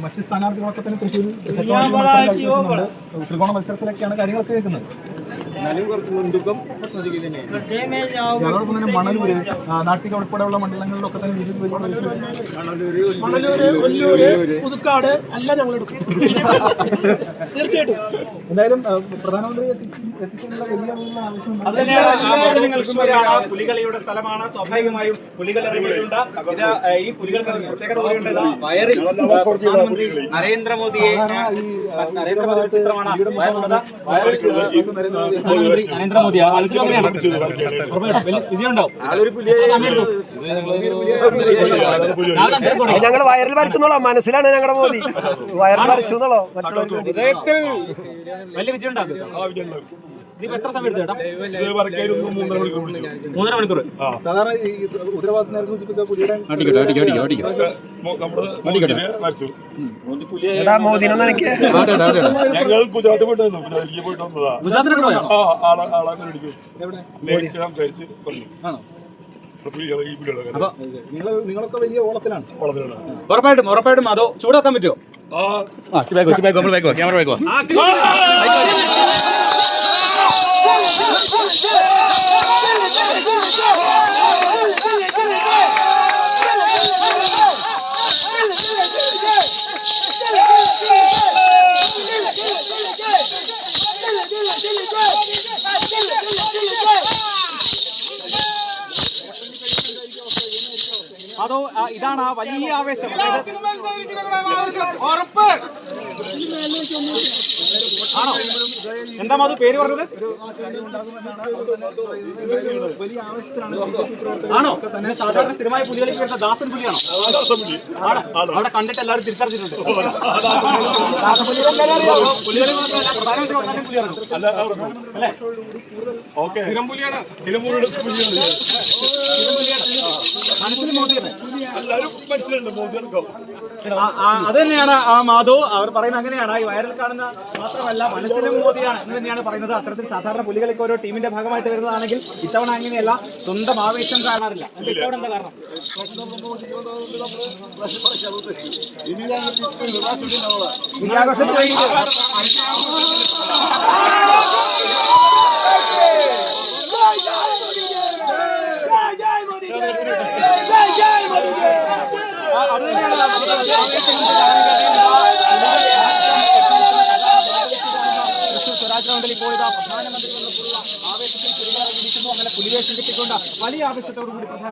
മറ്റ് സ്ഥാനാർത്ഥികളൊക്കെ തന്നെ തൃശ്ശൂർ ത്രികോണ മത്സരത്തിലൊക്കെയാണ് കാര്യങ്ങളൊക്കെ കേൾക്കുന്നത്. അതോടൊപ്പം തന്നെ മണലൂര്, നാട്ടിക ഉൾപ്പെടെയുള്ള മണ്ഡലങ്ങളിലൊക്കെ തന്നെ പുതുക്കാട് എല്ലാം ഞങ്ങൾ എടുക്കും. തീർച്ചയായിട്ടും എന്തായാലും പ്രധാനമന്ത്രി എത്തിക്കാനുള്ള വലിയ ആവശ്യം. പുലികളിയുടെ സ്ഥലമാണ്. സ്വാഭാവികമായും പുലികൾ ഇറങ്ങിയിട്ടുണ്ട്. ഇത് ഈ പുലികൾക്ക് പ്രത്യേകത കൂടിയുണ്ട്. വയറിൽ പ്രധാനമന്ത്രി നരേന്ദ്രമോദിയെ ചിത്രമാണ് പ്രധാനമന്ത്രി നരേന്ദ്രമോദി വിജയമുണ്ടാവും. ഞങ്ങൾ വയറിൽ വരച്ചെന്നോളോ, മനസ്സിലാണ് ഞങ്ങളുടെ മോദി വയറിൽ വരച്ചു എന്നോളോ. വലിയ വിജയം ഉണ്ടാക്കും. എത്ര സമയം എടുത്തു ചേട്ടാ? 3.5 മണിക്കൂർ. സാധാരണ ഈ ഉത്തരവാദിത്തം നേരെ സൂചിപ്പിച്ച പുലിയുടെ മോദിനൊന്നും എനിക്ക് ഞങ്ങൾ ഗുജറാത്തിൽ പോയിട്ട് വന്നതാ. ഗുജറാത്തിലൊക്കെ പോയോ? നിങ്ങളൊക്കെ വലിയ ഓളത്തിലാണ്. ഉറപ്പായിട്ടും അതോ ചൂടാക്കാൻ പറ്റുമോ? ക്യാമറ വെക്കോ. അതോ ഇതാണ് ആ വലിയ ആവേശം? ആണോ? എന്താ അത് പേര് പറഞ്ഞത്? ആണോ? സാധാരണ സ്ഥിരമായ പുലികളിൽ വരുന്ന ദാസൻ പുലിയാണോ? അവിടെ കണ്ടിട്ട് എല്ലാവരും തിരിച്ചറിഞ്ഞിട്ടുണ്ട്. പുലികളിൽ പ്രധാനമന്ത്രി പുലിയാണ് അല്ലേ? മനസ്സിൽ മോദിയാണ്. അത് തന്നെയാണ് ആ മാധവ് അവർ പറയുന്നത്. അങ്ങനെയാണ് ഈ വയറിൽ കാണുന്ന മാത്രമല്ല മനസ്സിലും മോദിയാണ് എന്ന് തന്നെയാണ് പറയുന്നത്. അത്തരത്തിൽ സാധാരണ പുലികളൊക്കെ ഓരോ ടീമിന്റെ ഭാഗമായിട്ട് വരുന്നതാണെങ്കിൽ ഇത്തവണ അങ്ങനെയല്ല, സ്വന്തം ആവേശം കാണാറില്ല. ഇത്തവണ എന്താ കാരണം? അത് തന്നെയാണ് സ്വരാജ് റൗണ്ടിൽ ഇപ്പോൾ ഇതാ പ്രധാനമന്ത്രി ആവേശത്തിൽ അങ്ങനെ പുലിവേഷം കിട്ടിക്കൊണ്ട് വലിയ ആവേശത്തോടു കൂടി